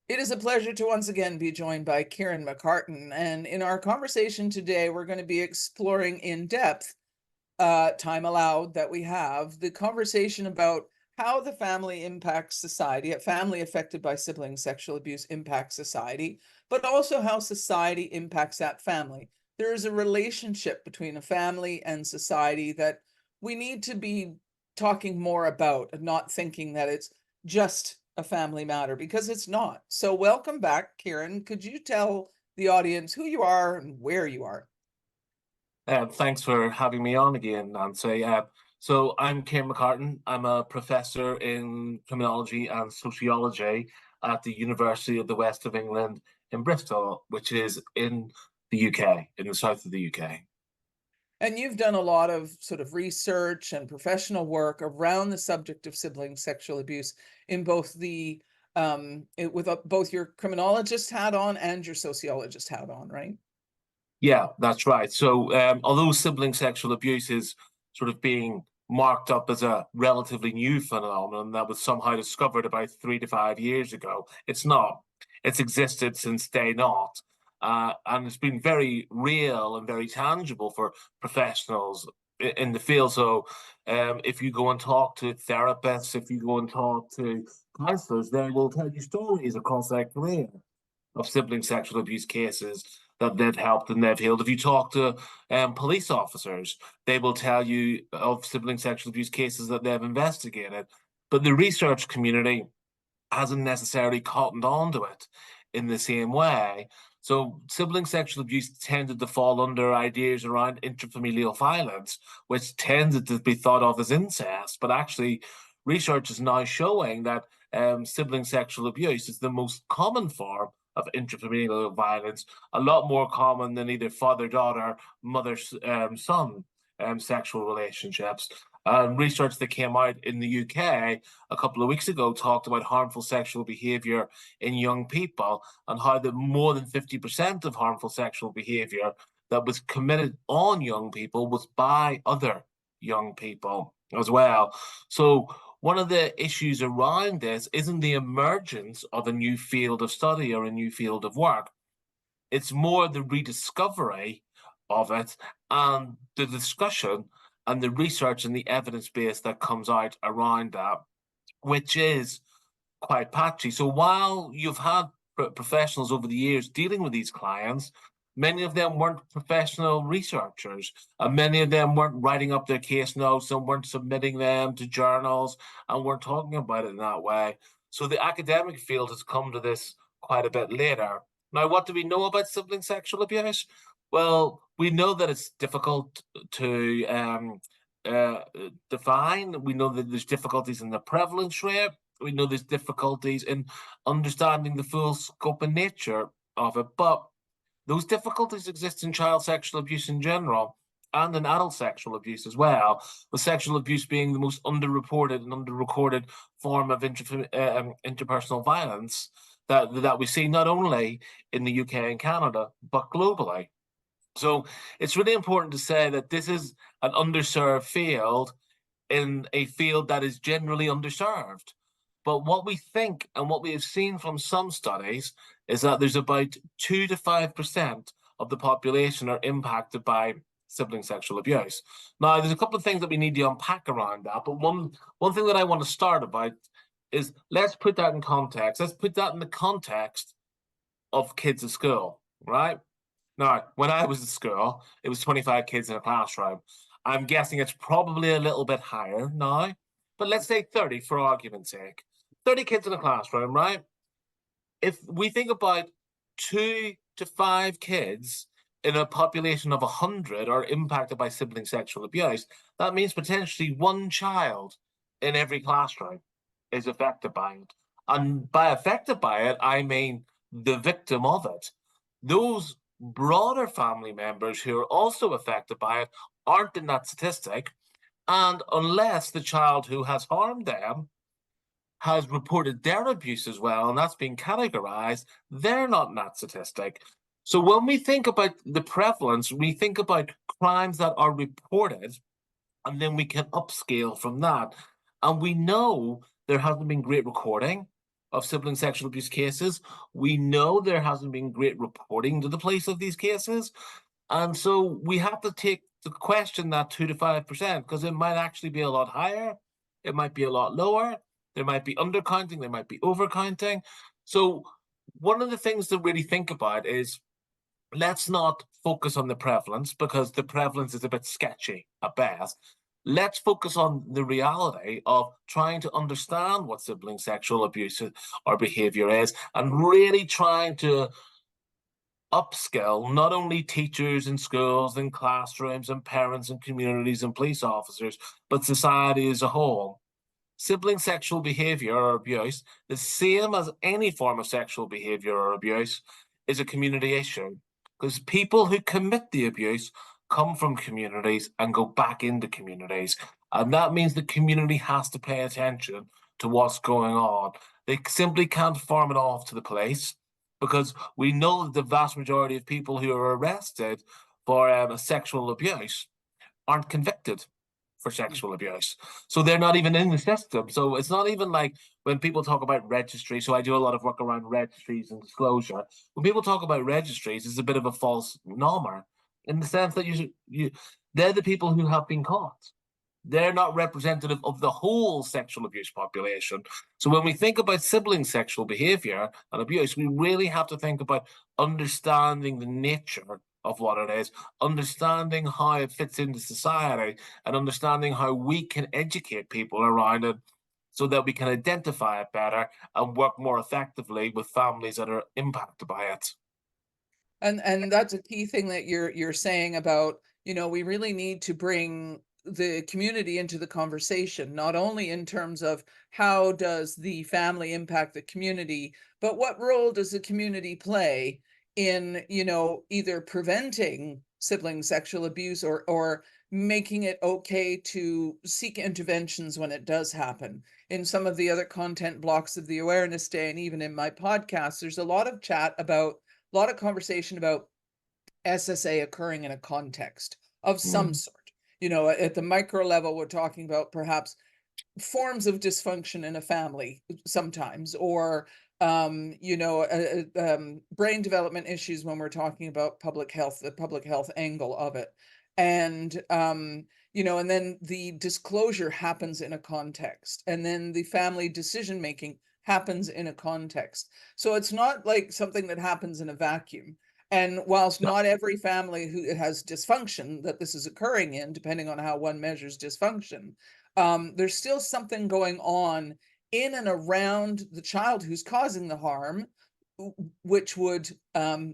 It is a pleasure to once again be joined by Kieran McCartan. And in our conversation today, we're going to be exploring in depth, time allowed that we have, the conversation about how the family impacts society, a family affected by sibling sexual abuse impacts society, but also how society impacts that family. There is a relationship between a family and society that we need to be talking more about and not thinking that it's just a family matter because it's not. So, welcome back, Kieran. Could you tell the audience who you are and where you are? Thanks for having me on again, Nancy. So I'm Kieran McCartan. I'm a professor in criminology and sociology at the University of the West of England in Bristol, which is in the UK, in the south of the UK. And you've done a lot of sort of research and professional work around the subject of sibling sexual abuse in both with both your criminologist hat on and your sociologist hat on, right? Yeah, that's right. So although sibling sexual abuse is sort of being marked up as a relatively new phenomenon that was somehow discovered about 3 to 5 years ago, it's not. It's existed since day not. And it's been very real and very tangible for professionals in the field. So if you go and talk to therapists, if you go and talk to counselors, they will tell you stories across their career of sibling sexual abuse cases that they've helped and they've healed. If you talk to police officers, they will tell you of sibling sexual abuse cases that they've investigated. But the research community hasn't necessarily cottoned on to it in the same way. So sibling sexual abuse tended to fall under ideas around intrafamilial violence, which tended to be thought of as incest. But actually, research is now showing that sibling sexual abuse is the most common form of intrafamilial violence, a lot more common than either father-daughter, mother-son sexual relationships. Research that came out in the UK a couple of weeks ago talked about harmful sexual behavior in young people and how that more than 50% of harmful sexual behavior that was committed on young people was by other young people as well. So one of the issues around this isn't the emergence of a new field of study or a new field of work. It's more the rediscovery of it and the discussion and the research and the evidence base that comes out around that, which is quite patchy. So while you've had professionals over the years dealing with these clients, many of them weren't professional researchers, and many of them weren't writing up their case notes and weren't submitting them to journals and weren't talking about it in that way. So the academic field has come to this quite a bit later. Now, what do we know about sibling sexual abuse? Well, we know that it's difficult to uh, define. We know that there's difficulties in the prevalence rate. We know there's difficulties in understanding the full scope and nature of it, but those difficulties exist in child sexual abuse in general and in adult sexual abuse as well, with sexual abuse being the most underreported and underrecorded form of interpersonal violence that we see not only in the UK and Canada, but globally. So it's really important to say that this is an underserved field in a field that is generally underserved. But what we think and what we have seen from some studies is that there's about 2 to 5% of the population are impacted by sibling sexual abuse. Now, there's a couple of things that we need to unpack around that, but one thing that I want to start about is let's put that in context. Let's put that in the context of kids at school, right? Now, when I was at school, it was 25 kids in a classroom. I'm guessing it's probably a little bit higher now, but let's say 30 for argument's sake. 30 kids in a classroom, right? If we think about 2 to 5 kids in a population of 100 are impacted by sibling sexual abuse, that means potentially one child in every classroom is affected by it. And by affected by it, I mean the victim of it. Those broader family members who are also affected by it aren't in that statistic. And unless the child who has harmed them has reported their abuse as well, and that's being categorized, they're not in that statistic. So when we think about the prevalence, we think about crimes that are reported, and then we can upscale from that. And we know there hasn't been great recording. of sibling sexual abuse cases. We know there hasn't been great reporting to the police of these cases. And so we have to take to question that 2 to 5%, because it might actually be a lot higher, it might be a lot lower, there might be undercounting, there might be overcounting. So one of the things to really think about is, let's not focus on the prevalence, because the prevalence is a bit sketchy at best. Let's focus on the reality of trying to understand what sibling sexual abuse or behavior is, and really trying to upskill not only teachers in schools and classrooms and parents and communities and police officers, but society as a whole. Sibling sexual behavior or abuse, the same as any form of sexual behavior or abuse, is a community issue, because people who commit the abuse come from communities and go back into communities. And that means the community has to pay attention to what's going on. They simply can't farm it off to the police, because we know that the vast majority of people who are arrested for sexual abuse aren't convicted for sexual abuse. So they're not even in the system. So it's not even like when people talk about registry. So I do a lot of work around registries and disclosure. When people talk about registries, it's a bit of a false normer, in the sense that they're the people who have been caught. They're not representative of the whole sexual abuse population. So when we think about sibling sexual behavior and abuse, we really have to think about understanding the nature of what it is, understanding how it fits into society, and understanding how we can educate people around it, so that we can identify it better and work more effectively with families that are impacted by it. And that's a key thing that you're saying about, we really need to bring the community into the conversation, not only in terms of how does the family impact the community, but what role does the community play in, either preventing sibling sexual abuse, or making it okay to seek interventions when it does happen. In some of the other content blocks of the Awareness Day, and even in my podcast, there's a lot of a lot of conversation about SSA occurring in a context of some Mm. sort. At the micro level, we're talking about perhaps forms of dysfunction in a family sometimes, or brain development issues when we're talking about public health, the public health angle of it. And and then the disclosure happens in a context, and then the family decision making happens in a context. So it's not like something that happens in a vacuum. And whilst No. not every family who has dysfunction that this is occurring in, depending on how one measures dysfunction, there's still something going on in and around the child who's causing the harm, which would,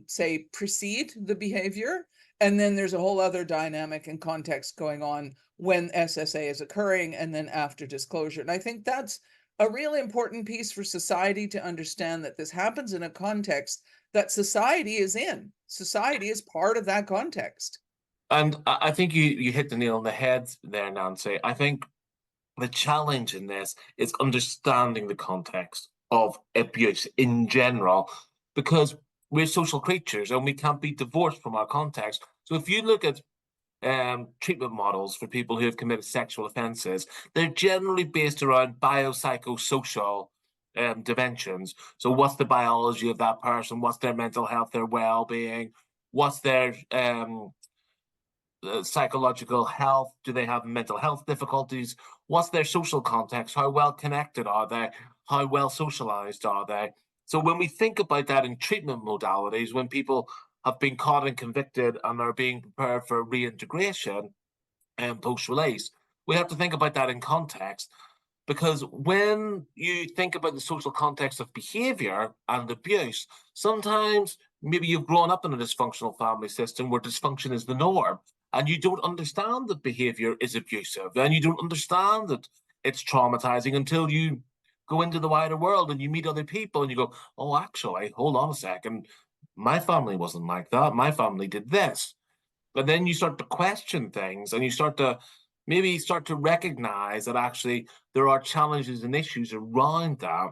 say, precede the behavior. And then there's a whole other dynamic and context going on when SSA is occurring, and then after disclosure. And I think that's a really important piece for society to understand, that this happens in a context that society is in. Society is part of that context. And I think you hit the nail on the head there, Nancy. I think the challenge in this is understanding the context of abuse in general, because we're social creatures and we can't be divorced from our context. So if you look at treatment models for people who have committed sexual offences, they're generally based around biopsychosocial dimensions. So what's the biology of that person? What's their mental health, their well-being? What's their psychological health? Do they have mental health difficulties? What's their social context? How well connected are they? How well socialized are they? So when we think about that in treatment modalities, when people have been caught and convicted and are being prepared for reintegration and post-release, we have to think about that in context. Because when you think about the social context of behavior and abuse, sometimes maybe you've grown up in a dysfunctional family system where dysfunction is the norm, and you don't understand that behavior is abusive, and you don't understand that it's traumatizing until you go into the wider world and you meet other people and you go, oh, actually, hold on a second. My family wasn't like that. My family did this. But then you start to question things, and you start to recognize that actually there are challenges and issues around that.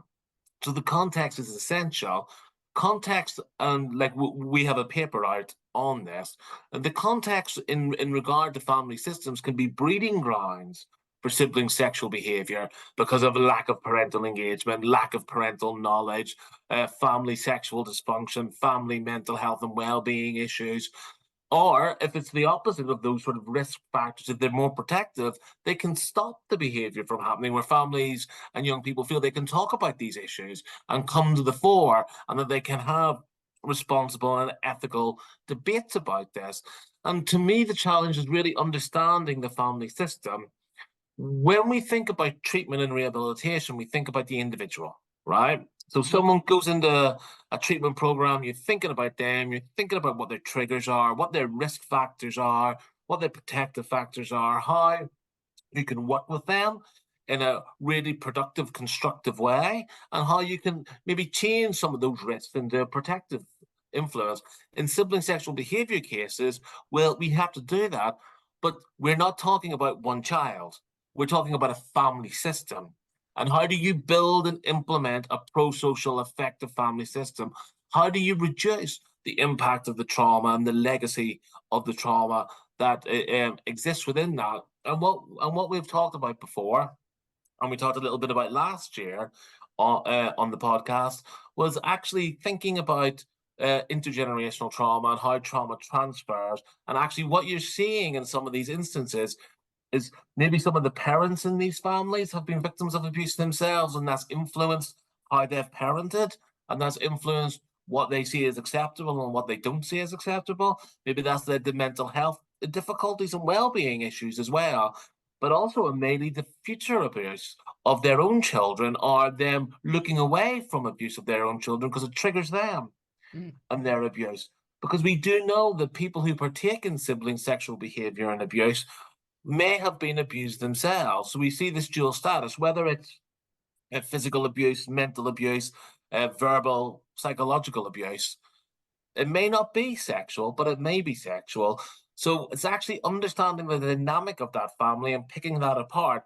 So the context is essential. Context, and like we have a paper out on this, and the context in regard to family systems can be breeding grounds for sibling sexual behavior because of lack of parental engagement, lack of parental knowledge, family sexual dysfunction, family mental health and well-being issues. Or if it's the opposite of those sort of risk factors, if they're more protective, they can stop the behavior from happening, where families and young people feel they can talk about these issues and come to the fore, and that they can have responsible and ethical debates about this. And to me, the challenge is really understanding the family system. When we think about treatment and rehabilitation, we think about the individual, right? So Mhm. someone goes into a treatment program, you're thinking about them, you're thinking about what their triggers are, what their risk factors are, what their protective factors are, how you can work with them in a really productive, constructive way, and how you can maybe change some of those risks into a protective influence. In sibling sexual behavior cases, well, we have to do that, but we're not talking about one child. We're talking about a family system. And how do you build and implement a pro-social, effective family system? How do you reduce the impact of the trauma and the legacy of the trauma that exists within that? And what we've talked about before, and we talked a little bit about last year on the podcast, was actually thinking about intergenerational trauma and how trauma transfers. And actually, what you're seeing in some of these instances is maybe some of the parents in these families have been victims of abuse themselves, and that's influenced how they've parented, and that's influenced what they see as acceptable and what they don't see as acceptable. Maybe that's led to mental health difficulties and well-being issues as well. But also, it may lead to future abuse of their own children, or them looking away from abuse of their own children because it triggers them Mm. and their abuse. Because we do know that people who partake in sibling sexual behavior and abuse may have been abused themselves. So we see this dual status, whether it's physical abuse, mental abuse, verbal, psychological abuse. It may not be sexual, but it may be sexual. So it's actually understanding the dynamic of that family and picking that apart,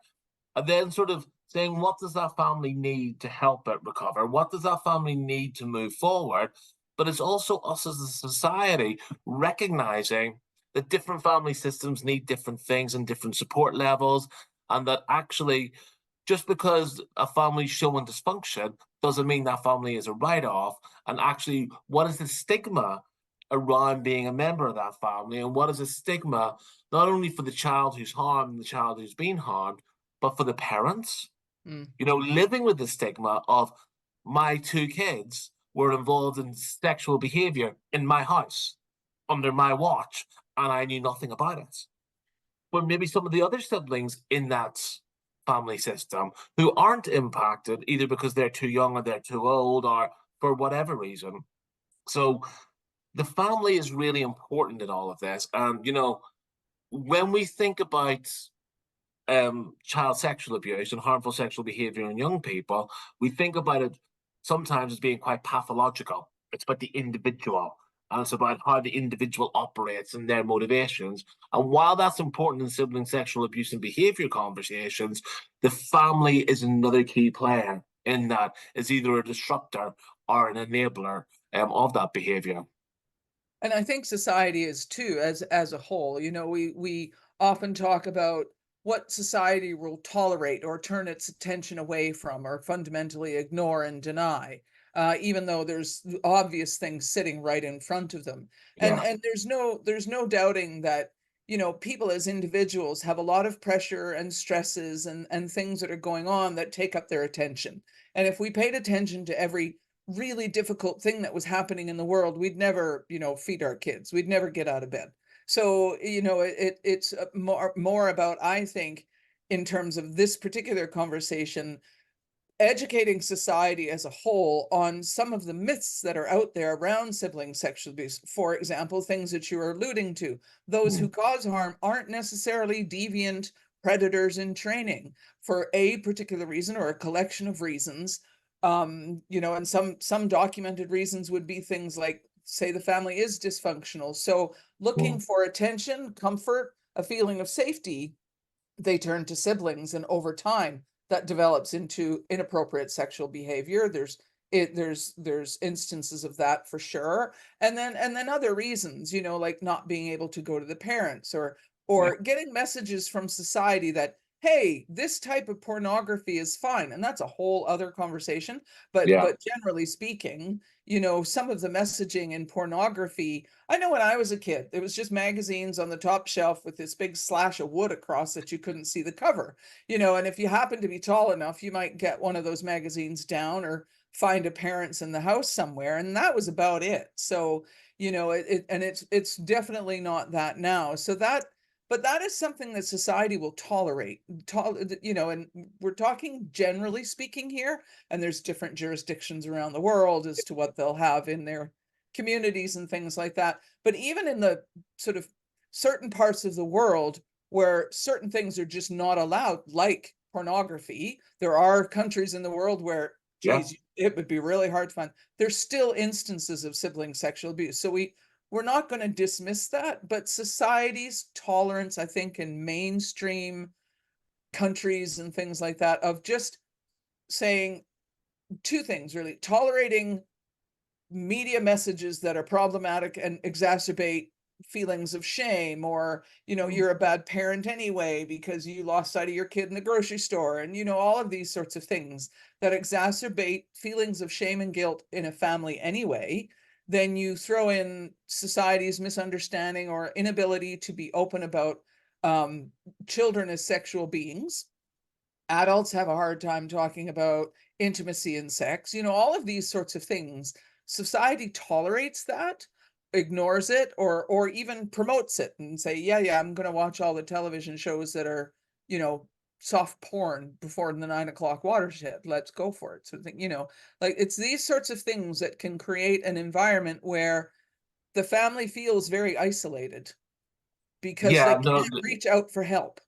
and then sort of saying, what does that family need to help it recover? What does that family need to move forward? But it's also us as a society recognizing that different family systems need different things and different support levels, and that actually, just because a family's showing dysfunction doesn't mean that family is a write-off. And actually, what is the stigma around being a member of that family? And what is the stigma not only for the child who's harmed and the child who's been harmed, but for the parents? Mm. Living with the stigma of, my two kids were involved in sexual behavior in my house, under my watch, and I knew nothing about it. But maybe some of the other siblings in that family system who aren't impacted, either because they're too young or they're too old or for whatever reason. So the family is really important in all of this. And, when we think about child sexual abuse and harmful sexual behavior in young people, we think about it sometimes as being quite pathological. It's about the individual, and it's about how the individual operates and their motivations. And while that's important in sibling sexual abuse and behavior conversations, the family is another key player in that, is either a disruptor or an enabler of that behavior. And I think society is too, as a whole. We often talk about what society will tolerate or turn its attention away from or fundamentally ignore and deny, even though there's obvious things sitting right in front of them. And Yeah. and there's no doubting that, people as individuals have a lot of pressure and stresses and things that are going on that take up their attention. And if we paid attention to every really difficult thing that was happening in the world, we'd never, feed our kids. We'd never get out of bed. So, it's more about, I think, in terms of this particular conversation, educating society as a whole on some of the myths that are out there around sibling sexual abuse. For example, things that you are alluding to. Those who Mm. cause harm aren't necessarily deviant predators in training for a particular reason or a collection of reasons. And some documented reasons would be things like, say, the family is dysfunctional. So looking Mm. for attention, comfort, a feeling of safety, they turn to siblings, and over time that develops into inappropriate sexual behavior. There's instances of that for sure. And then other reasons, like not being able to go to the parents, or Yeah. getting messages from society that, hey, this type of pornography is fine. And that's a whole other conversation. But Yeah, generally speaking, some of the messaging in pornography, I know when I was a kid, it was just magazines on the top shelf with this big slash of wood across that you couldn't see the cover. And if you happen to be tall enough, you might get one of those magazines down or find a parent's in the house somewhere, and that was about it. So, it's definitely not that now. So but that is something that society will tolerate. And we're talking generally speaking here, and there's different jurisdictions around the world as to what they'll have in their communities and things like that. But even in the sort of certain parts of the world where certain things are just not allowed, like pornography, there are countries in the world where, yeah. geez, it would be really hard to find. There's still instances of sibling sexual abuse. So we're not going to dismiss that, but society's tolerance, I think, in mainstream countries and things like that, of just saying two things really: tolerating media messages that are problematic and exacerbate feelings of shame, or you're a bad parent anyway because you lost sight of your kid in the grocery store, and all of these sorts of things that exacerbate feelings of shame and guilt in a family anyway. Then you throw in society's misunderstanding or inability to be open about children as sexual beings. Adults have a hard time talking about intimacy and sex, all of these sorts of things. Society tolerates that, ignores it, or even promotes it and say, yeah, I'm going to watch all the television shows that are, soft porn before the 9 o'clock watershed. Let's go for it. So like it's these sorts of things that can create an environment where the family feels very isolated because they Yeah, no, can't reach out for help.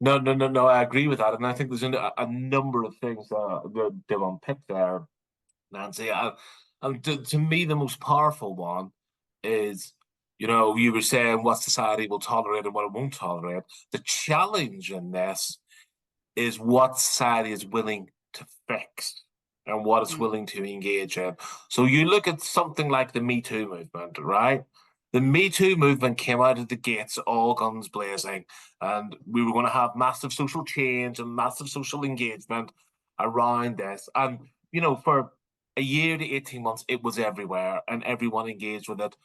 no, no, no, no. I agree with that, and I think there's a number of things that they've unpicked there, Nancy. And to me, the most powerful one is, you were saying what society will tolerate and what it won't tolerate. The challenge in this is what society is willing to fix and what it's Mm. willing to engage in. So you look at something like the Me Too movement, right? The Me Too movement came out of the gates all guns blazing, and we were going to have massive social change and massive social engagement around this. And, for a year to 18 months, it was everywhere and everyone engaged with it.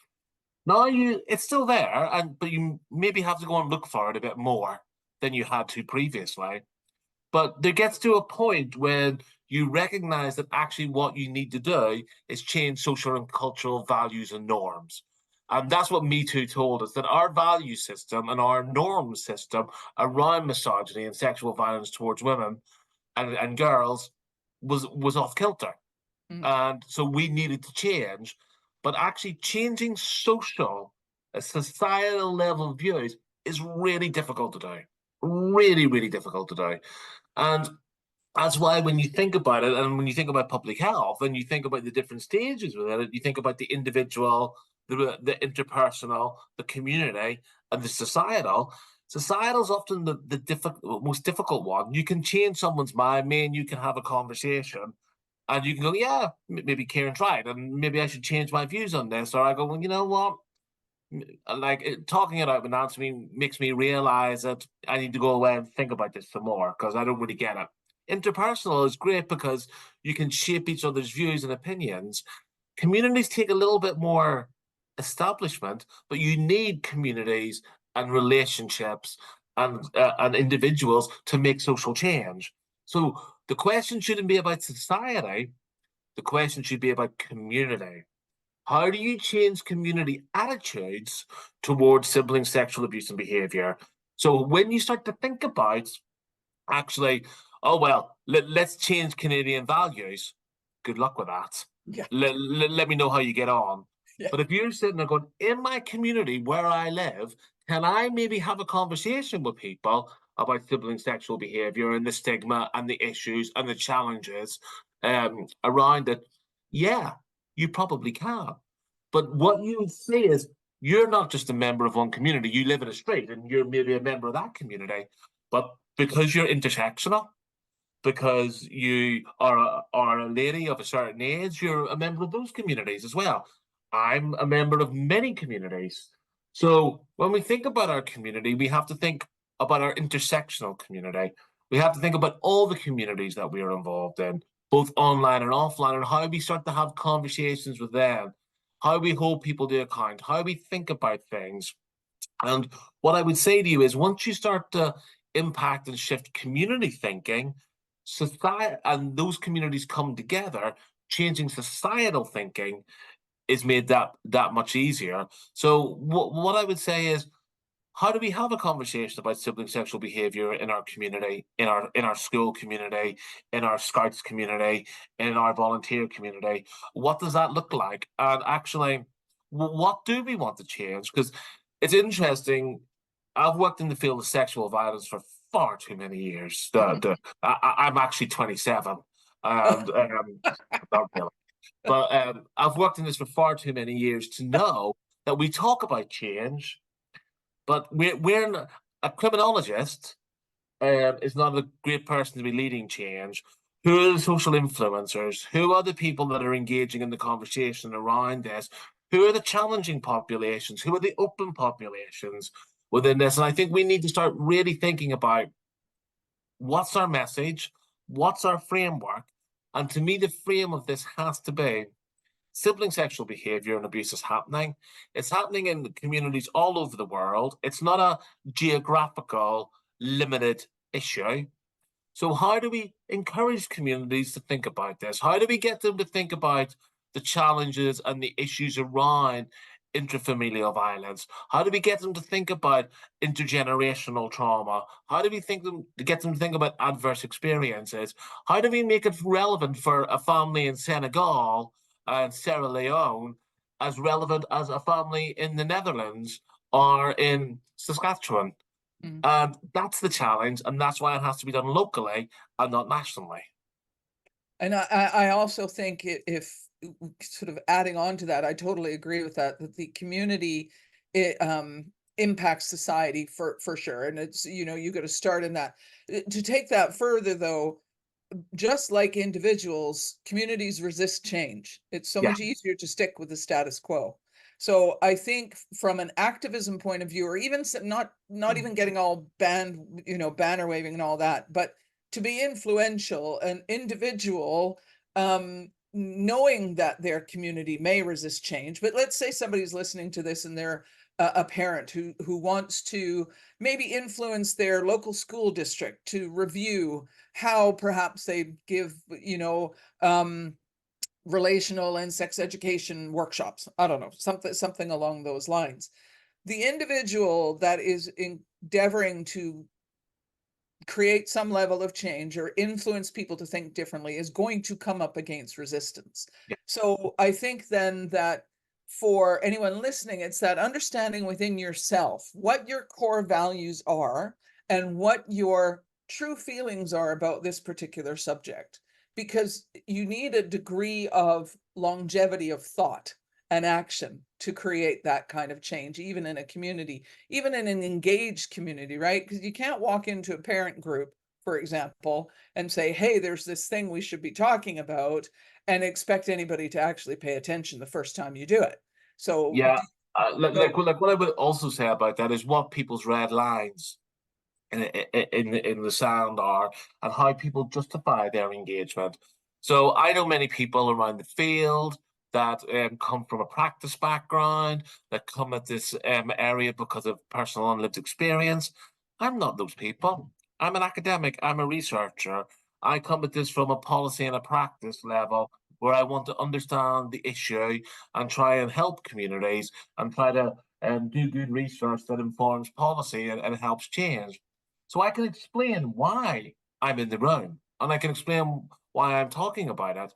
Now it's still there, but you maybe have to go and look for it a bit more than you had to previously. But there gets to a point when you recognize that actually what you need to do is change social and cultural values and norms. And that's what Me Too told us, that our value system and our norm system around misogyny and sexual violence towards women and girls was off kilter. Mm. And so we needed to change. But actually changing societal level views is really difficult to do. Really, really difficult to do. And that's why when you think about it, and when you think about public health, and you think about the different stages within it, you think about the individual, the interpersonal, the community, and the societal. Societal is often the most difficult one. You can change someone's mind. Me and you can have a conversation, and you can go, yeah, maybe Kieran's right, and maybe I should change my views on this. Or I go, well, you know what? Talking it out with Nancy makes me realize that I need to go away and think about this some more because I don't really get it. Interpersonal is great because you can shape each other's views and opinions. Communities take a little bit more establishment, but you need communities and relationships and individuals to make social change. So the question shouldn't be about society. The question should be about community. How do you change community attitudes towards sibling sexual abuse and behavior? So when you start to think about actually, oh, well, let's change Canadian values, good luck with that. Yeah. Let me know how you get on. Yeah. But if you're sitting there going, in my community where I live, can I maybe have a conversation with people about sibling sexual behavior and the stigma and the issues and the challenges around it? Yeah, you probably can. But what you would say is you're not just a member of one community, you live in a street and you're maybe a member of that community. But because you're intersectional, because you are a lady of a certain age, you're a member of those communities as well. I'm a member of many communities. So when we think about our community, we have to think about our intersectional community. We have to think about all the communities that we are involved in, both online and offline, and how we start to have conversations with them, how we hold people to account, how we think about things. And what I would say to you is once you start to impact and shift community thinking, society and those communities come together, changing societal thinking is made that much easier. So what I would say is, how do we have a conversation about sibling sexual behavior in our community, in our school community, in our scouts community, in our volunteer community? What does that look like? And actually, what do we want to change? Because it's interesting. I've worked in the field of sexual violence for far too many years. I'm actually 27, and not really. But I've worked in this for far too many years to know that we talk about change, but a criminologist is not a great person to be leading change. Who are the social influencers? Who are the people that are engaging in the conversation around this? Who are the challenging populations? Who are the open populations within this? And I think we need to start really thinking about what's our message, what's our framework, and to me, the frame of this has to be sibling sexual behavior and abuse is happening. It's happening in communities all over the world. It's not a geographical limited issue. So how do we encourage communities to think about this? How do we get them to think about the challenges and the issues around intrafamilial violence? How do we get them to think about intergenerational trauma? How do we get them to think about adverse experiences? How do we make it relevant for a family in Senegal and Sierra Leone as relevant as a family in the Netherlands or in Saskatchewan? Mm. And that's the challenge, and that's why it has to be done locally and not nationally. And I also think if sort of adding on to that, I totally agree with that, that the community, it impacts society for sure. And it's, you got to start in that. To take that further though, just like individuals, communities resist change. It's so Yeah. much easier to stick with the status quo. So I think from an activism point of view, or even not even getting all banner waving and all that, but to be influential, an individual, knowing that their community may resist change. But let's say somebody's listening to this and they're a parent who wants to maybe influence their local school district to review how perhaps they give, relational and sex education workshops. I don't know, something along those lines. The individual that is endeavoring to create some level of change or influence people to think differently is going to come up against resistance. Yeah. So I think then that for anyone listening, it's that understanding within yourself what your core values are and what your true feelings are about this particular subject, because you need a degree of longevity of thought and action to create that kind of change, even in a community, even in an engaged community, right? Because you can't walk into a parent group, for example, and say, hey, there's this thing we should be talking about, and expect anybody to actually pay attention the first time you do it. So, Yeah. so Like what I would also say about that is what people's red lines in the sound are, and how people justify their engagement. So I know many people around the field that come from a practice background, that come at this area because of personal and lived experience. I'm not those people. I'm an academic. I'm a researcher. I come at this from a policy and a practice level where I want to understand the issue and try and help communities and try to do good research that informs policy and helps change. So I can explain why I'm in the room and I can explain why I'm talking about it.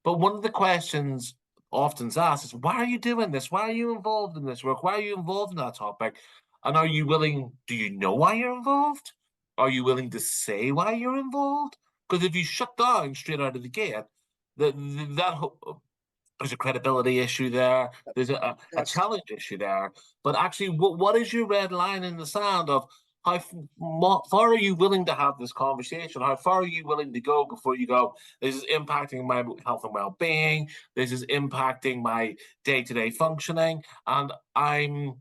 But one of the questions often asked is, why are you doing this? Why are you involved in this work? Why are you involved in that topic? And are you willing, do you know why you're involved? Are you willing to say why you're involved? Because if you shut down straight out of the gate, there's a credibility issue there. There's a yes. challenge issue there. But actually, what is your red line in the sand of how far are you willing to have this conversation? How far are you willing to go before you go, this is impacting my health and well-being. This is impacting my day-to-day functioning. And I'm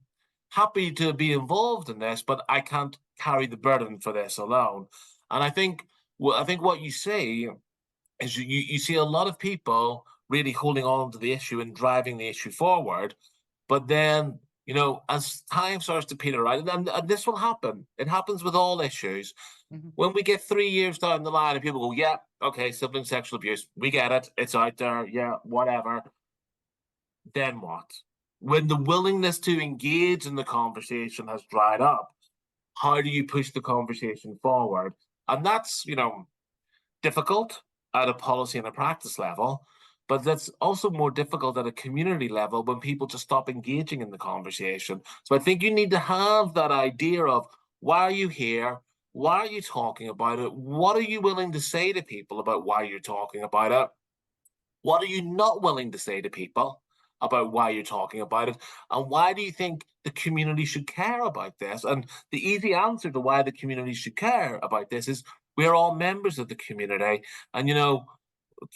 happy to be involved in this, but I can't carry the burden for this alone. And I think what you see is you see a lot of people really holding on to the issue and driving the issue forward. But then, as time starts to peter out, and this will happen, it happens with all issues. Mhm. When we get 3 years down the line and people go, yeah, okay, sibling sexual abuse, we get it, it's out there, yeah, whatever. Then what? When the willingness to engage in the conversation has dried up, how do you push the conversation forward? And that's, difficult at a policy and a practice level, but that's also more difficult at a community level when people just stop engaging in the conversation. So I think you need to have that idea of, why are you here? Why are you talking about it? What are you willing to say to people about why you're talking about it? What are you not willing to say to people about why you're talking about it? And why do you think the community should care about this? And the easy answer to why the community should care about this is, we're all members of the community. And,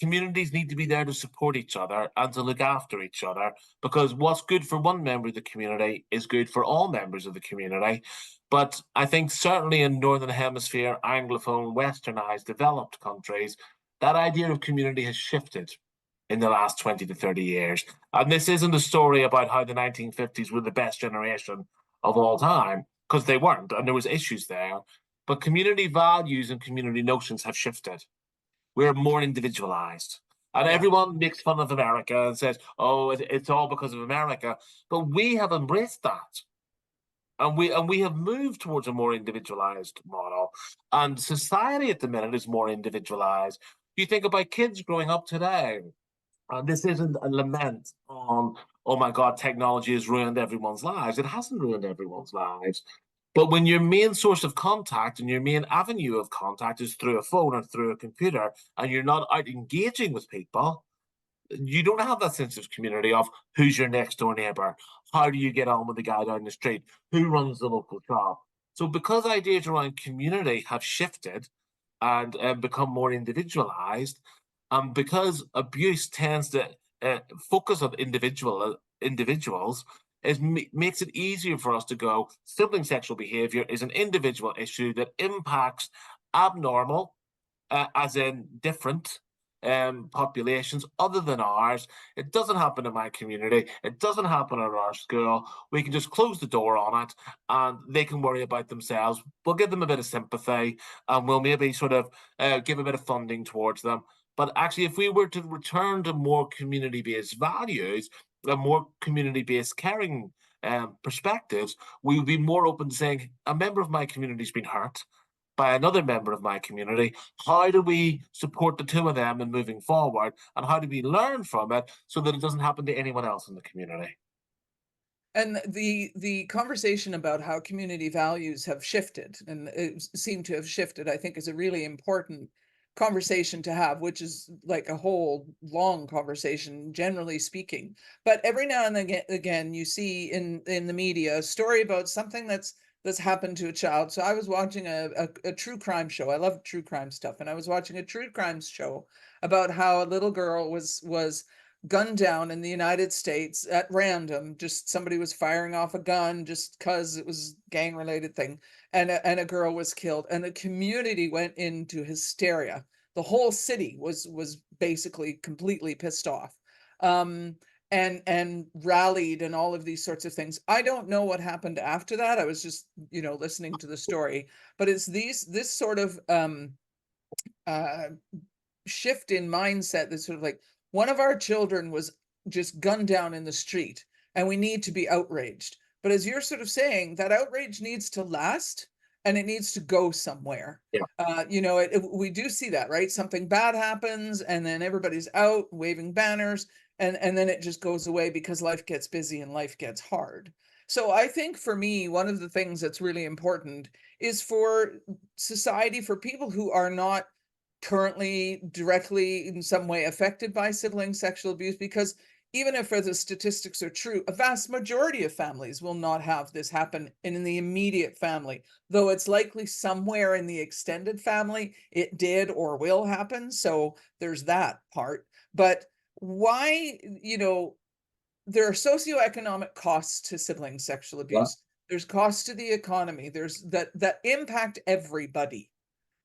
communities need to be there to support each other and to look after each other, because what's good for one member of the community is good for all members of the community. But I think certainly in Northern Hemisphere, Anglophone, westernized, developed countries, that idea of community has shifted in the last 20 to 30 years. And this isn't a story about how the 1950s were the best generation of all time, because they weren't, and there was issues there. But community values and community notions have shifted. We're more individualized. And Yeah. everyone makes fun of America and says, oh, it's all because of America. But we have embraced that. And we have moved towards a more individualized model. And society at the minute is more individualized. You think about kids growing up today, and this isn't a lament on, oh my God, technology has ruined everyone's lives. It hasn't ruined everyone's lives. But when your main source of contact and your main avenue of contact is through a phone or through a computer, and you're not out engaging with people, you don't have that sense of community of, who's your next door neighbor? How do you get on with the guy down the street? Who runs the local shop? So because ideas around community have shifted and become more individualized, because abuse tends to focus on individuals, makes it easier for us to go, sibling sexual behavior is an individual issue that impacts abnormal, as in different, populations other than ours. It doesn't happen in my community. It doesn't happen at our school. We can just close the door on it, and they can worry about themselves. We'll give them a bit of sympathy, and we'll maybe sort of give a bit of funding towards them. But actually, if we were to return to more community-based values, and more community-based caring perspectives, we would be more open to saying, a member of my community's been hurt by another member of my community. How do we support the two of them in moving forward? And how do we learn from it so that it doesn't happen to anyone else in the community? And the conversation about how community values have shifted and seem to have shifted, I think, is a really important conversation to have, which is like a whole long conversation, generally speaking. But every now and again, you see in the media a story about something that's happened to a child. So I was watching a true crime show. I love true crime stuff, and I was watching a true crime show about how a little girl was gunned down in the United States at random. Just somebody was firing off a gun just because it was gang related thing, and a girl was killed, and the community went into hysteria. The whole city was basically completely pissed off, and rallied and all of these sorts of things. I don't know what happened after that. I was just listening to the story, but it's this sort of uh shift in mindset that's sort of like, one of our children was just gunned down in the street and we need to be outraged. But as you're sort of saying, that outrage needs to last and it needs to go somewhere. Yeah. We do see that, right? Something bad happens and then everybody's out waving banners, and then it just goes away because life gets busy and life gets hard. So I think for me, one of the things that's really important is for society, for people who are not currently directly in some way affected by sibling sexual abuse, because even if the statistics are true, a vast majority of families will not have this happen in the immediate family, though it's likely somewhere in the extended family it did or will happen. So there's that part. But why, there are socioeconomic costs to sibling sexual Yeah. abuse. There's costs to the economy. There's that impact everybody,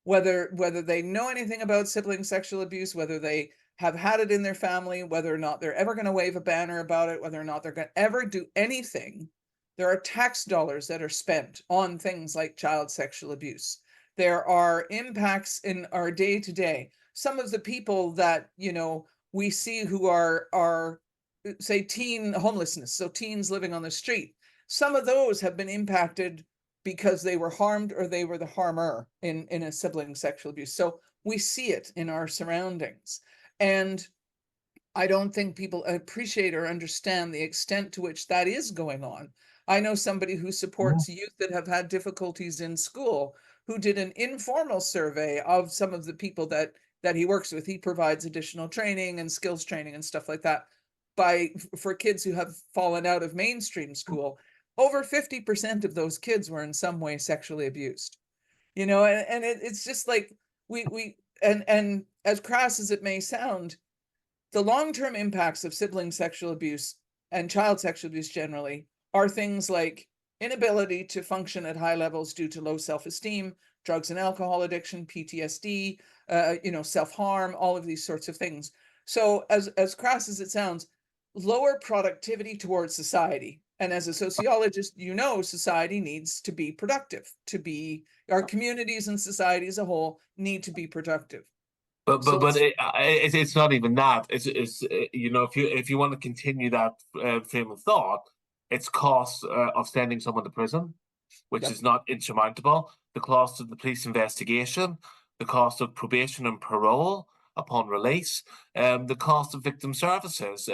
whether they know anything about sibling sexual abuse, whether they have had it in their family, whether or not they're ever going to wave a banner about it, whether or not they're going to ever do anything. There are tax dollars that are spent on things like child sexual abuse. There are impacts in our day to day. Some of the people that, we see who are say teen homelessness, so teens living on the street, some of those have been impacted because they were harmed or they were the harmer in a sibling sexual abuse. So we see it in our surroundings. And I don't think people appreciate or understand the extent to which that is going on. I know somebody who Mhm. supports youth that have had difficulties in school, who did an informal survey of some of the people that he works with. He provides additional training and skills training and stuff like that for kids who have fallen out of mainstream school. Over 50% of those kids were in some way sexually abused. And it's just like and as crass as it may sound, the long-term impacts of sibling sexual abuse and child sexual abuse generally are things like inability to function at high levels due to low self-esteem, drugs and alcohol addiction, PTSD, self-harm, all of these sorts of things. So as crass as it sounds, lower productivity towards society. And as a sociologist, society needs to be productive, our communities and society as a whole need to be productive. But So it's it's not even that. It's if you want to continue that frame of thought, it's cost of sending someone to prison, which Yep. is not insurmountable. The cost of the police investigation, the cost of probation and parole upon release, the cost of victim services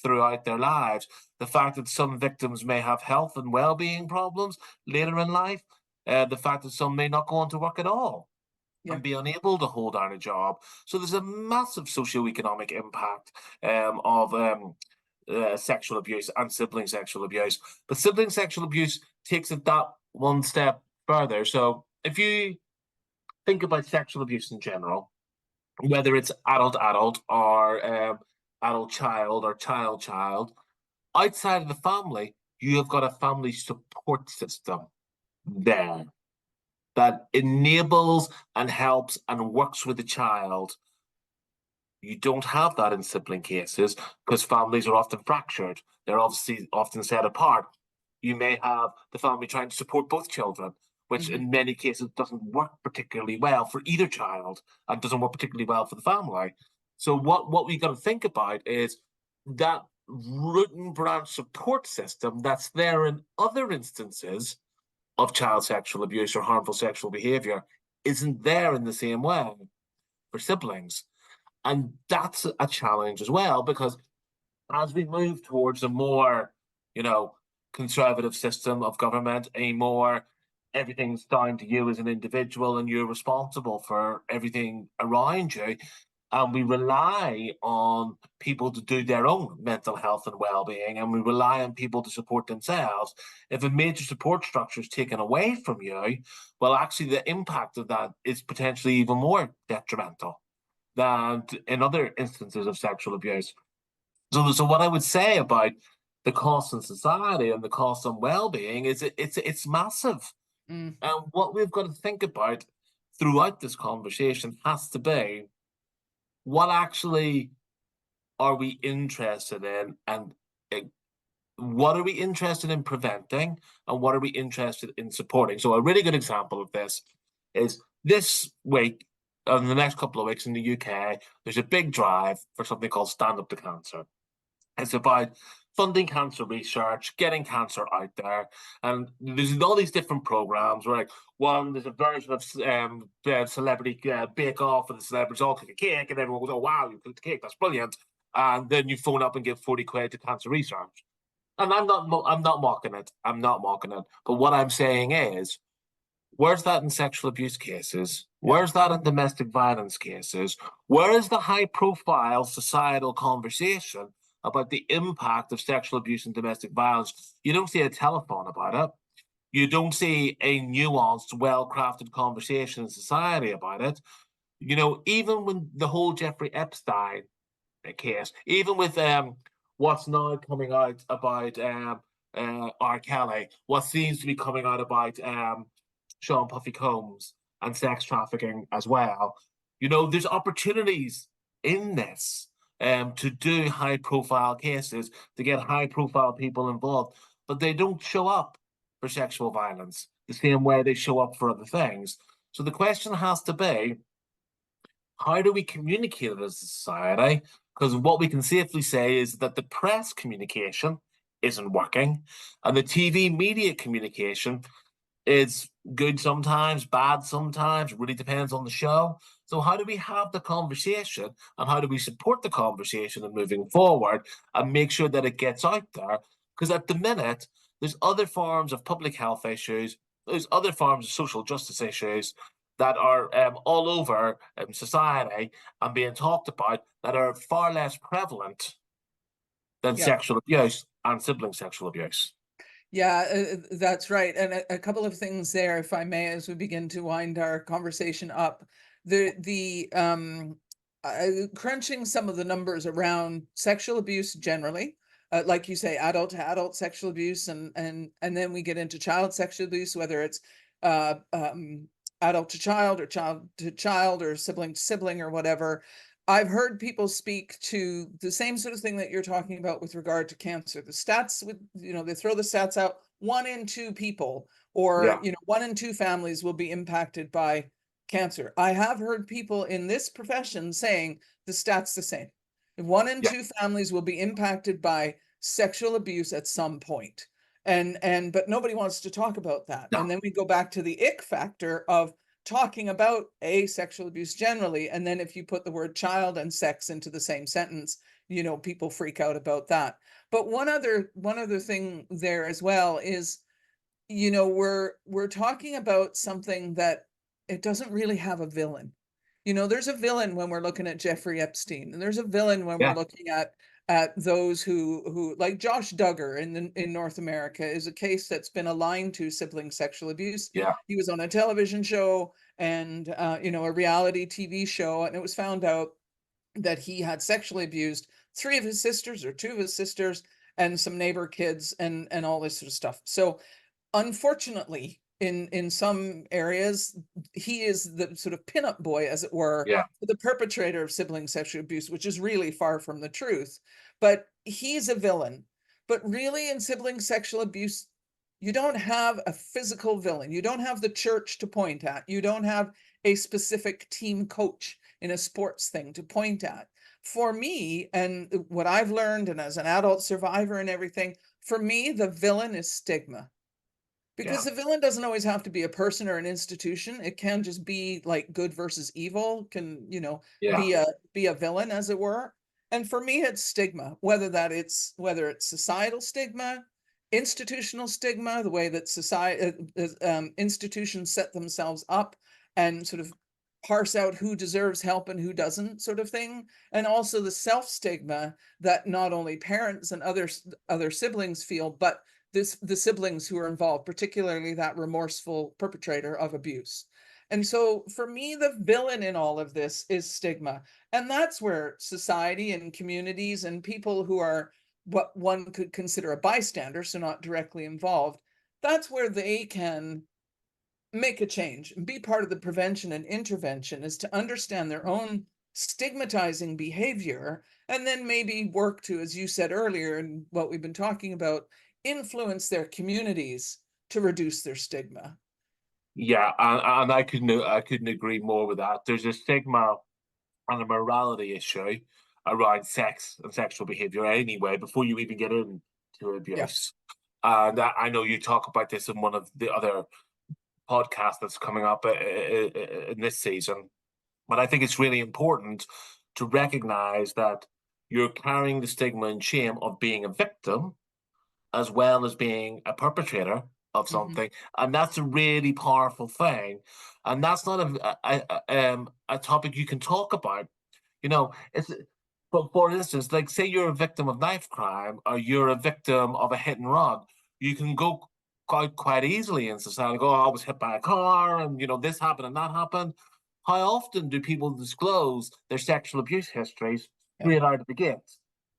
throughout their lives, the fact that some victims may have health and well-being problems later in life, the fact that some may not go on to work at all Yeah. and be unable to hold down a job. So there's a massive socioeconomic impact of sexual abuse and sibling sexual abuse. But sibling sexual abuse takes it that one step further. So if you think about sexual abuse in general, whether it's adult adult or adult child or child child, outside of the family, you have got a family support system there that enables and helps and works with the child. You don't have that in sibling cases because families are often fractured. They're obviously often set apart. You may have the family trying to support both children, which Hmm. in many cases doesn't work particularly well for either child and doesn't work particularly well for the family. So what we got to think about is that root and branch support system that's there in other instances of child sexual abuse or harmful sexual behavior isn't there in the same way for siblings. And that's a challenge as well, because as we move towards a more, you know, conservative system of government, a more everything's down to you as an individual and you're responsible for everything around you. And we rely on people to do their own mental health and well-being, and we rely on people to support themselves. If a major support structure is taken away from you, well, actually, the impact of that is potentially even more detrimental than in other instances of sexual abuse. So what I would say about the cost on society and the cost on well-being is it's massive. Mm. And what we've got to think about throughout this conversation has to be what actually are we interested in, and uh, what are we interested in preventing, and what are we interested in supporting. So a really good example of this is this week, in the next couple of weeks in the UK, there's a big drive for something called Stand Up to Cancer. It's about funding cancer research, getting cancer out there, and there's all these different programs. Where, like, one, there's a version of Celebrity Bake Off, and the celebrities all cook a cake, and everyone goes, "Oh wow, you cooked a cake, that's brilliant!" And then you phone up and give 40 quid to cancer research. And I'm not mocking it. I'm not mocking it. But what I'm saying is, where's that in sexual abuse cases? Yeah. Where's that in domestic violence cases? Where is the high profile societal conversation about the impact of sexual abuse and domestic violence? You don't see a telephone about it. You don't see a nuanced, well crafted conversation in society about it. Even when the whole Jeffrey Epstein case, even with what's now coming out about R. Kelly, what seems to be coming out about Sean Puffy Combs and sex trafficking as well. There's opportunities in this to do high profile cases, to get high profile people involved, but they don't show up for sexual violence the same way they show up for other things. So the question has to be, how do we communicate it as a society? Because what we can safely say is that the press communication isn't working, and the TV media communication is good sometimes, bad sometimes, really depends on the show. So, how do we have the conversation, and how do we support the conversation and moving forward and make sure that it gets out there? Because at the minute, there's other forms of public health issues, there's other forms of social justice issues that are all over society and being talked about that are far less prevalent than Yeah. sexual abuse and sibling sexual abuse. Yeah, that's right. And a couple of things there, if I may, as we begin to wind our conversation up. The crunching some of the numbers around sexual abuse generally, like you say, adult to adult sexual abuse, and then we get into child sexual abuse, whether it's uh, um, adult to child or sibling to sibling or whatever. I've heard people speak to the same sort of thing that you're talking about with regard to cancer. The stats, they throw the stats out. 1 in 2 people, or Yeah, 1 in 2 families will be impacted by cancer. I have heard people in this profession saying the stats the same. 1 in 2 families will be impacted by sexual abuse at some point. But nobody wants to talk about that. yeah, And then we go back to the ick factor of talking about sexual abuse generally, and then if you put the word child and sex into the same sentence, people freak out about that. But one other thing there as well is, we're talking about something that it doesn't really have a villain. There's a villain when we're looking at Jeffrey Epstein, and there's a villain when we're yeah, looking at those who like Josh Duggar in North America is a case that's been aligned to sibling sexual abuse. yeah, He was on a television show and a reality TV show, and it was found out that he had sexually abused 3 of his sisters or 2 of his sisters and some neighbor kids and all this sort of stuff. So unfortunately, in some areas, he is the sort of pinup boy, as it were, yeah, the perpetrator of sibling sexual abuse, which is really far from the truth. But he's a villain. But really, in sibling sexual abuse, you don't have a physical villain. You don't have the church to point at. You don't have a specific team coach in a sports thing to point at. For me, and what I've learned, and as an adult survivor and everything, for me, the villain is stigma. yeah, Because the villain doesn't always have to be a person or an institution. It can just be like good versus evil, can, yeah, be a villain, as it were. And for me, it's stigma, whether it's societal stigma, institutional stigma, the way that institutions set themselves up and sort of parse out who deserves help and who doesn't, sort of thing. And also the self stigma that not only parents and other siblings feel, but the siblings who are involved, particularly that remorseful perpetrator of abuse. And so for me, the villain in all of this is stigma. And that's where society and communities and people who are what one could consider a bystander, so not directly involved, that's where they can make a change and be part of the prevention and intervention, is to understand their own stigmatizing behavior and then maybe work to, as you said earlier and what we've been talking about, influence their communities to reduce their stigma. yeah. And I couldn't agree more with that. There's a stigma and a morality issue around sex and sexual behavior anyway, before you even get into Yeah. abuse. And I know you talk about this in one of the other podcasts that's coming up in this season. But I think it's really important to recognize that you're carrying the stigma and shame of being a victim as well as being a perpetrator of Mm-hmm. something, and that's a really powerful thing. And that's not a topic you can talk about. It's but for instance, like say you're a victim of knife crime or you're a victim of a hit and run, you can go quite easily in society. Go, oh, I was hit by a car, and this happened and that happened. How often do people disclose their sexual abuse histories Yeah. straight out of the gate?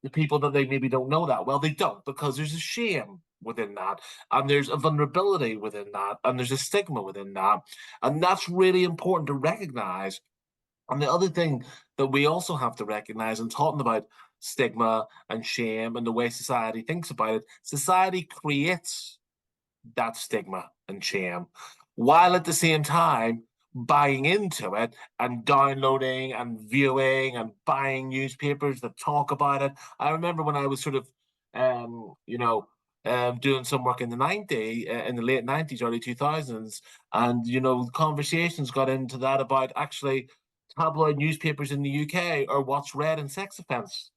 the people that they maybe don't know that well. They don't, because there's a shame within that, and there's a vulnerability within that, and there's a stigma within that, and that's really important to recognize. And the other thing that we also have to recognize in talking about stigma and shame and the way society thinks about it, society creates that stigma and shame, while at the same time buying into it and downloading and viewing and buying newspapers that talk about it. I remember when I was sort of, you know, doing some work in the in the late 90s, early 2000s, and conversations got into that about actually tabloid newspapers in the UK or what's read in sex offence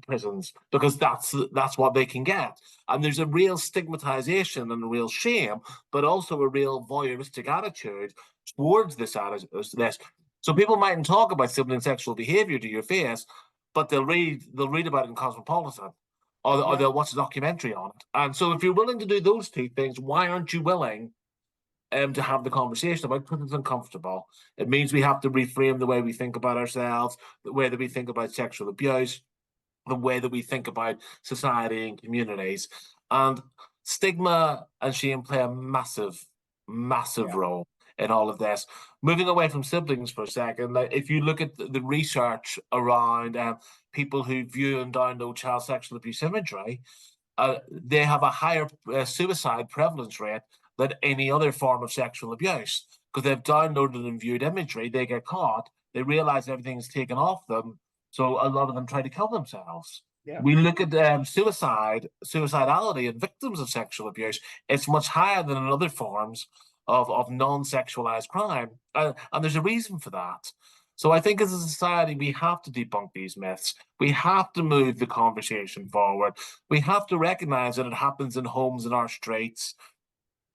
prisons, because that's what they can get. And there's a real stigmatization and a real shame, but also a real voyeuristic attitude towards this. So people mightn't talk about sibling sexual behavior to your face, but they'll read about it in Cosmopolitan, or Yeah. they'll watch a documentary on it. And so if you're willing to do those two things, why aren't you willing to have the conversation about, because it's uncomfortable? It means we have to reframe the way we think about ourselves, the way that we think about sexual abuse, the way that we think about society and communities. And stigma and shame play a massive, massive Yeah. role in all of this. Moving away from siblings for a second, like, if you look at the research around people who view and download child sexual abuse imagery, they have a higher suicide prevalence rate than any other form of sexual abuse, because they've downloaded and viewed imagery, they get caught, they realize everything's taken off them, so a lot of them try to kill themselves. Yeah. We look at suicidality in victims of sexual abuse, it's much higher than in other forms of non-sexualized crime. And there's a reason for that. So I think as a society, we have to debunk these myths. We have to move the conversation forward. We have to recognize that it happens in homes in our streets.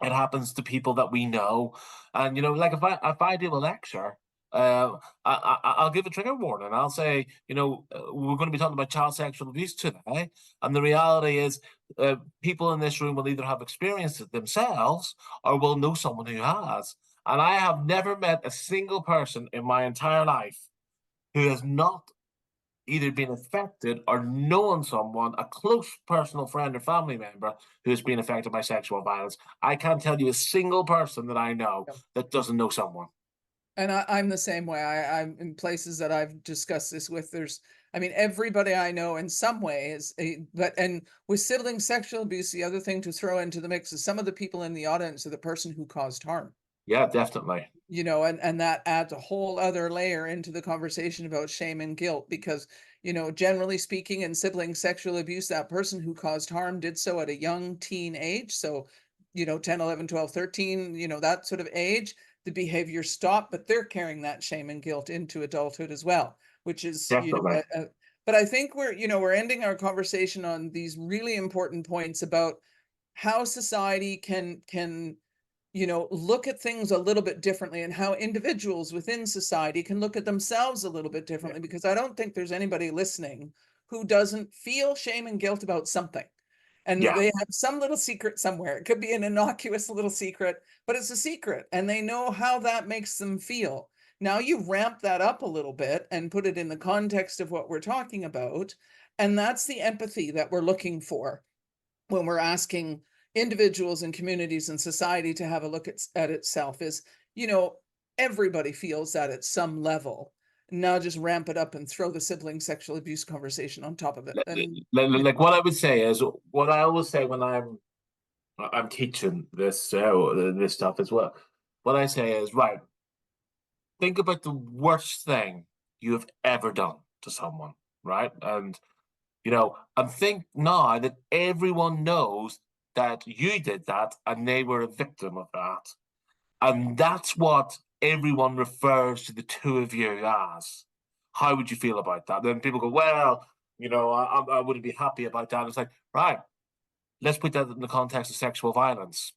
It happens to people that we know. And, like if I do a lecture, I'll give a trigger warning. I'll say, we're going to be talking about child sexual abuse today. And the reality is, people in this room will either have experienced it themselves or will know someone who has. And I have never met a single person in my entire life who has not either been affected or known someone, a close personal friend or family member, who has been affected by sexual violence. I can't tell you a single person that I know Yeah. that doesn't know someone. And I'm the same way. I'm in places that I've discussed this with. I mean, everybody I know in some way and with sibling sexual abuse, the other thing to throw into the mix is some of the people in the audience are the person who caused harm. Yeah, definitely. And that adds a whole other layer into the conversation about shame and guilt, because, generally speaking, in sibling sexual abuse, that person who caused harm did so at a young teen age. So, 10, 11, 12, 13, that sort of age, the behavior stopped, but they're carrying that shame and guilt into adulthood as well, which is, Definitely. but I think we're ending our conversation on these really important points about how society can look at things a little bit differently, and how individuals within society can look at themselves a little bit differently, because I don't think there's anybody listening who doesn't feel shame and guilt about something. And Yeah, they have some little secret somewhere. It could be an innocuous little secret, but it's a secret, and they know how that makes them feel. Now you ramp that up a little bit and put it in the context of what we're talking about, and that's the empathy that we're looking for when we're asking individuals and communities and society to have a look at itself. Is, everybody feels that at some level. Now just ramp it up and throw the sibling sexual abuse conversation on top of it. And like what I would say is what I always say when I'm teaching this stuff as well. What I say is, right, think about the worst thing you have ever done to someone, right? And think now that everyone knows that you did that and they were a victim of that. And that's what everyone refers to the two of you as. How would you feel about that? Then people go, well, I wouldn't be happy about that. It's like, right, let's put that in the context of sexual violence.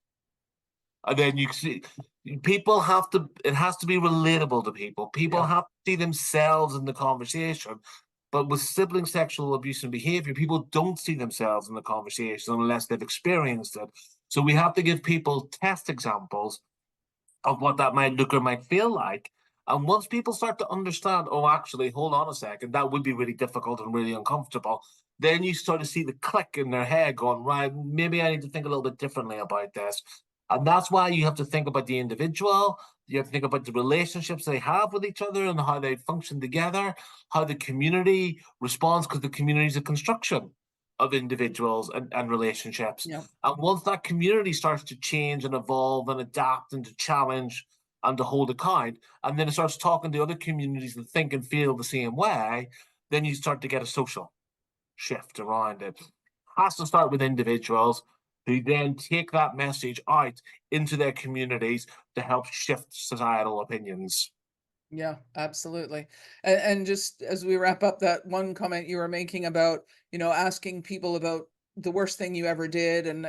And then you see, it has to be relatable to people. People yeah, have to see themselves in the conversation. But with sibling sexual abuse and behavior, people don't see themselves in the conversation unless they've experienced it. So we have to give people test examples of what that might look or might feel like. And once people start to understand, oh, actually, hold on a second, that would be really difficult and really uncomfortable, then you start to see the click in their head going, right, maybe I need to think a little bit differently about this. And that's why you have to think about the individual. You have to think about the relationships they have with each other and how they function together, how the community responds, because the community is a construction of individuals and relationships. Yeah. And once that community starts to change and evolve and adapt and to challenge and to hold account, and then it starts talking to other communities that think and feel the same way, then you start to get a social shift around it. Has to start with individuals who then take that message out into their communities to help shift societal opinions. Yeah, absolutely. And just as we wrap up, that one comment you were making about, asking people about the worst thing you ever did and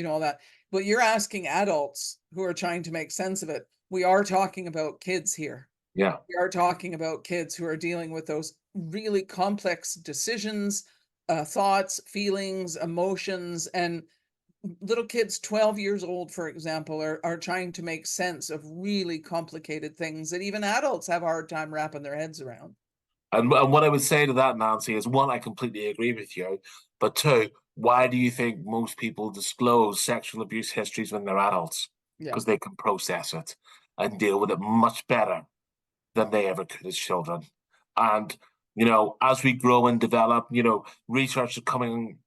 all that. But you're asking adults who are trying to make sense of it. We are talking about kids here. Yeah. We are talking about kids who are dealing with those really complex decisions, thoughts, feelings, emotions, and little kids 12 years old, for example, are trying to make sense of really complicated things that even adults have a hard time wrapping their heads around. And what I would say to that, Nancy, is one, I completely agree with you. But two, why do you think most people disclose sexual abuse histories when they're adults? Yeah. Because they can process it and deal with it much better than they ever could as children. And, as we grow and develop, research is coming.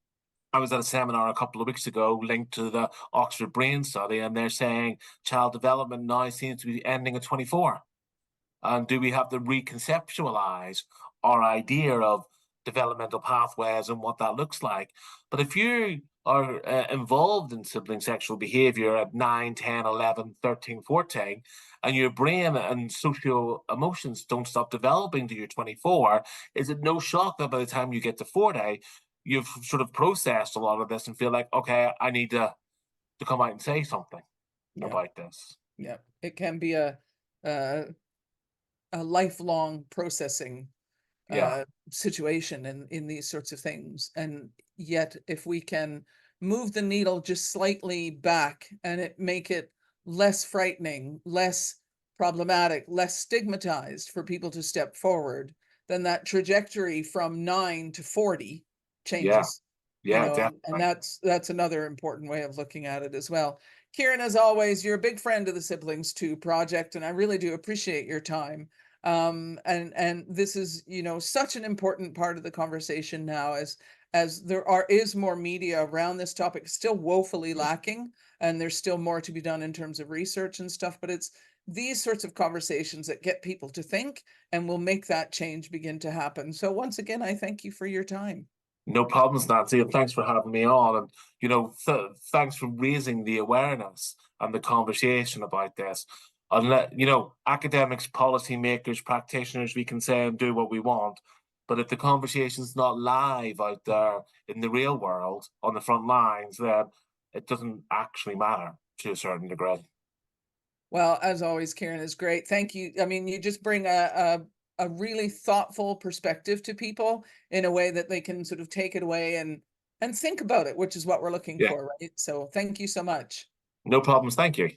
I was at a seminar a couple of weeks ago linked to the Oxford Brain Study, and they're saying child development now seems to be ending at 24. And do we have to reconceptualize our idea of developmental pathways and what that looks like? But if you are involved in sibling sexual behavior at 9, 10, 11, 13, 14, and your brain and social emotions don't stop developing to your 24, is it no shock that by the time you get to 40, you've sort of processed a lot of this and feel like, okay, I need to come out and say something Yeah. about this? Yeah. It can be a, a lifelong processing Yeah, situation in these sorts of things. And yet, if we can move the needle just slightly back and make it less frightening, less problematic, less stigmatized for people to step forward, then that trajectory from 9 to 40 yeah, changes. yeah, And definitely. that's another important way of looking at it as well. Kieran, as always, you're a big friend of the Siblings Too project, and I really do appreciate your time. And this is, such an important part of the conversation now, as is more media around this topic, still woefully lacking, and there's still more to be done in terms of research and stuff, but it's these sorts of conversations that get people to think and will make that change begin to happen. So once again, I thank you for your time. No problems, Nancy, and thanks for having me on. And thanks for raising the awareness and the conversation about this. And academics, policymakers, practitioners, we can say and do what we want, but if the conversation's not live out there in the real world on the front lines, then it doesn't actually matter to a certain degree. Well, as always, Kieran, is great. Thank you. I mean, you just bring a really thoughtful perspective to people in a way that they can sort of take it away and think about it, which is what we're looking Yeah, for, right? So thank you so much. no problems. Thank you.